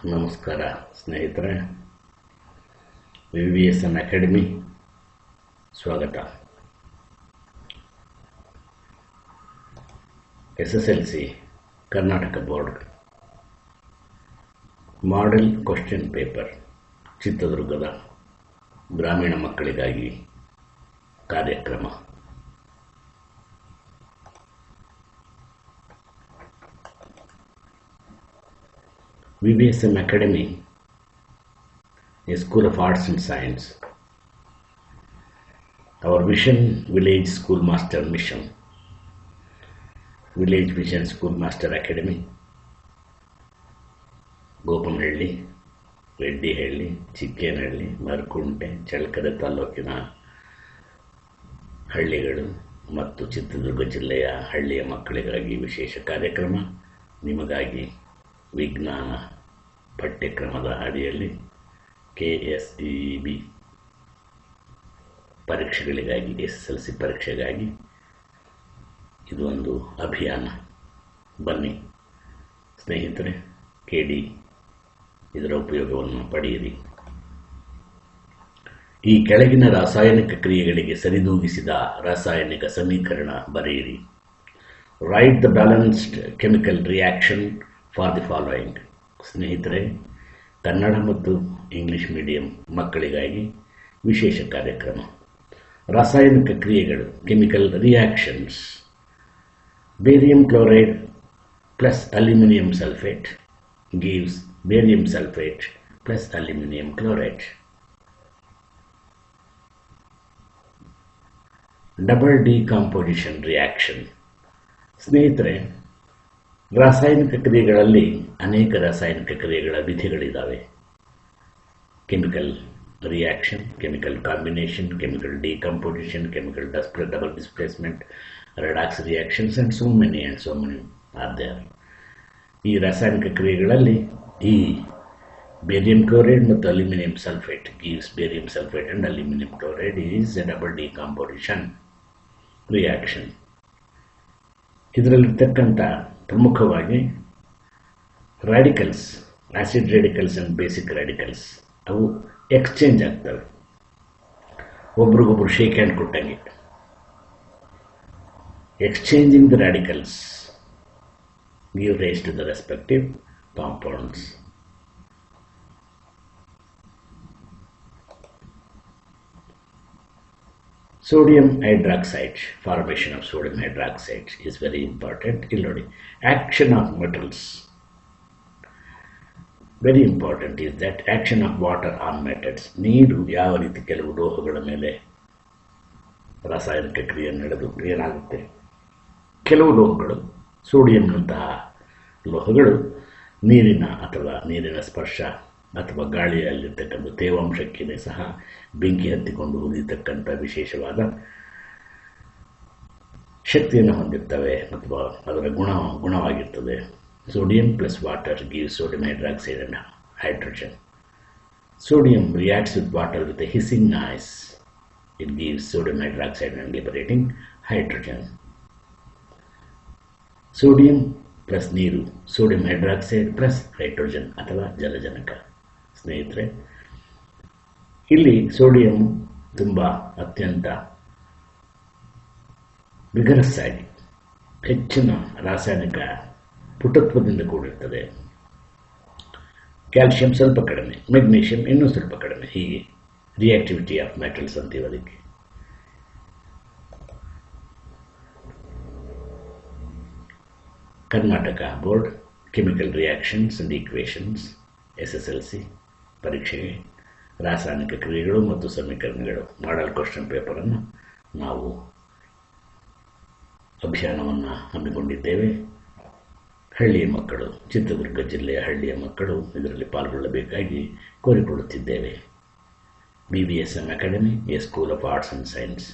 ನಮಸ್ಕಾರ ಸ್ನೇಹಿತರೆ, VVSM academy ಸ್ವಾಗತ. SSLC Karnataka board model question paper ಚಿತ್ರದುರ್ಗದ ಗ್ರಾಮೀಣ ಮಕ್ಕಳಿಗಾಗಿ ಕಾರ್ಯಕ್ರಮ. VVSM Academy, a school of arts and science. Our vision, Village Schoolmaster Mission, Village Vision Schoolmaster Academy, Gopanahalli, Reddihalli, ಚಿಕ್ಕೇನಹಳ್ಳಿ, ಮರಕುಂಟೆ, Challakere ತಾಲೂಕಿನ ಹಳ್ಳಿಗಳು ಮತ್ತು ಚಿತ್ರದುರ್ಗ ಜಿಲ್ಲೆಯ ಹಳ್ಳಿಯ ಮಕ್ಕಳಿಗಾಗಿ ವಿಶೇಷ ಕಾರ್ಯಕ್ರಮ. ನಿಮಗಾಗಿ ವಿಜ್ಞಾನ ಪಠ್ಯಕ್ರಮದ ಅಡಿಯಲ್ಲಿ KSEB ಪರೀಕ್ಷೆಗಳಿಗಾಗಿ, SSLC ಪರೀಕ್ಷೆಗಾಗಿ ಇದು ಒಂದು ಅಭಿಯಾನ. ಬನ್ನಿ ಸ್ನೇಹಿತರೆ, KD ಇದರ ಉಪಯೋಗವನ್ನು ಪಡೆಯಿರಿ. ಈ ಕೆಳಗಿನ ರಾಸಾಯನಿಕ ಕ್ರಿಯೆಗಳಿಗೆ ಸರಿದೂಗಿಸಿದ ರಾಸಾಯನಿಕ ಸಮೀಕರಣ ಬರೆಯಿರಿ. Write the balanced chemical reaction for the following. ಸ್ನೇಹಿತರೆ, ಕನ್ನಡ ಮತ್ತು ಇಂಗ್ಲಿಷ್ ಮೀಡಿಯಂ ಮಕ್ಕಳಿಗಾಗಿ ವಿಶೇಷ ಕಾರ್ಯಕ್ರಮ. ರಾಸಾಯನಿಕ ಕ್ರಿಯೆಗಳು, chemical reactions. Barium chloride plus aluminium sulphate gives barium sulfate plus aluminum chloride. Double decomposition reaction. ಸ್ನೇಹಿತರೆ, ರಾಸಾಯನಿಕ ಕ್ರಿಯೆಗಳಲ್ಲಿ ಅನೇಕ ರಾಸಾಯನಿಕ ಕ್ರಿಯೆಗಳ ವಿಧಿಗಳಿದ್ದಾವೆ. Chemical reaction, chemical combination, chemical decomposition, chemical double displacement, redox reactions and so many are there. ಈ ರಾಸಾಯನಿಕ ಕ್ರಿಯೆಗಳಲ್ಲಿ ಈ ಬೇರಿಯಂ ಕ್ಲೋರೈಡ್ ಮತ್ತು aluminium sulphate gives barium sulphate and aluminium chloride is a double decomposition reaction. ಇದರಲ್ಲಿರ್ತಕ್ಕಂಥ ಪ್ರಮುಖವಾಗಿ radicals, acid radicals and basic radicals, ಅವು exchange ಆಗ್ತವೆ, ಒಬ್ರಿಗೊಬ್ರು ಶೇಕ್ ಹ್ಯಾಂಡ್ ಕೊಟ್ಟಂಗೆ. Exchanging the radicals give rise to the respective compounds. Sodium hydroxide, formation of sodium hydroxide is very important. ಇಲ್ಲಿ ನೋಡಿ, action of metals, very important is that action of water on metals. ನೀರು ಯಾವ ರೀತಿ ಕೆಲವು ಲೋಹಗಳ ಮೇಲೆ ರಾಸಾಯನಿಕ ಕ್ರಿಯೆ ನಡೆದು ಏನಾಗುತ್ತೆ, ಕೆಲವು ಲೋಹಗಳು, ಸೋಡಿಯಂನಂತಹ ಲೋಹಗಳು ನೀರಿನ ಸ್ಪರ್ಶ ಅಥವಾ ಗಾಳಿಯಲ್ಲಿರ್ತಕ್ಕಂಥ ತೇವಾಂಶಕ್ಕೆ ಸಹ ಬೆಂಕಿ ಹತ್ತಿಕೊಂಡು ಉರಿಯತಕ್ಕಂಥ ವಿಶೇಷವಾದ ಶಕ್ತಿಯನ್ನು ಹೊಂದಿರ್ತವೆ ಅಥವಾ ಅದರ ಗುಣವಾಗಿರ್ತದೆ. Sodium plus water gives sodium hydroxide and hydrogen. Sodium reacts with water with a hissing noise. It gives sodium hydroxide and liberating hydrogen. Sodium plus ನೀರು, ಸೋಡಿಯಂ ಹೈಡ್ರಾಕ್ಸೈಡ್ ಪ್ಲಸ್ ಹೈಡ್ರೋಜನ್ ಅಥವಾ ಜಲಜನಕ. ಸ್ನೇಹಿತರೆ, ಇಲ್ಲಿ ಸೋಡಿಯಂ ತುಂಬ ಅತ್ಯಂತ ವಿಗರಸ್ ಆಗಿ ಹೆಚ್ಚಿನ ರಾಸಾಯನಿಕ ಪುಟತ್ವದಿಂದ ಕೂಡಿರ್ತದೆ. ಕ್ಯಾಲ್ಸಿಯಂ ಸ್ವಲ್ಪ ಕಡಿಮೆ, ಮೆಗ್ನೀಷಿಯಂ ಇನ್ನೂ ಸ್ವಲ್ಪ ಕಡಿಮೆ. ಹೀಗೆ ರಿಯಾಕ್ಟಿವಿಟಿ ಆಫ್ ಮೆಟಲ್ಸ್ ಅಂತೀವಿ ಅದಕ್ಕೆ. Karnataka board chemical reactions and equations SSLC ಪರೀಕ್ಷೆಗೆ ರಾಸಾಯನಿಕ ಕ್ರಿಯೆಗಳು ಮತ್ತು ಸಮೀಕರಣಗಳು ಮಾಡೆಲ್ ಕ್ವಶ್ಚನ್ ಪೇಪರನ್ನು ನಾವು ಅಭಿಯಾನವನ್ನು ಹಮ್ಮಿಕೊಂಡಿದ್ದೇವೆ. ಹಳ್ಳಿಯ ಮಕ್ಕಳು, ಚಿತ್ರದುರ್ಗ ಜಿಲ್ಲೆಯ ಹಳ್ಳಿಯ ಮಕ್ಕಳು ಇದರಲ್ಲಿ ಪಾಲ್ಗೊಳ್ಳಬೇಕಾಗಿ ಕೋರಿಕೊಳ್ಳುತ್ತಿದ್ದೇವೆ. VVSM academy, A school of arts and science.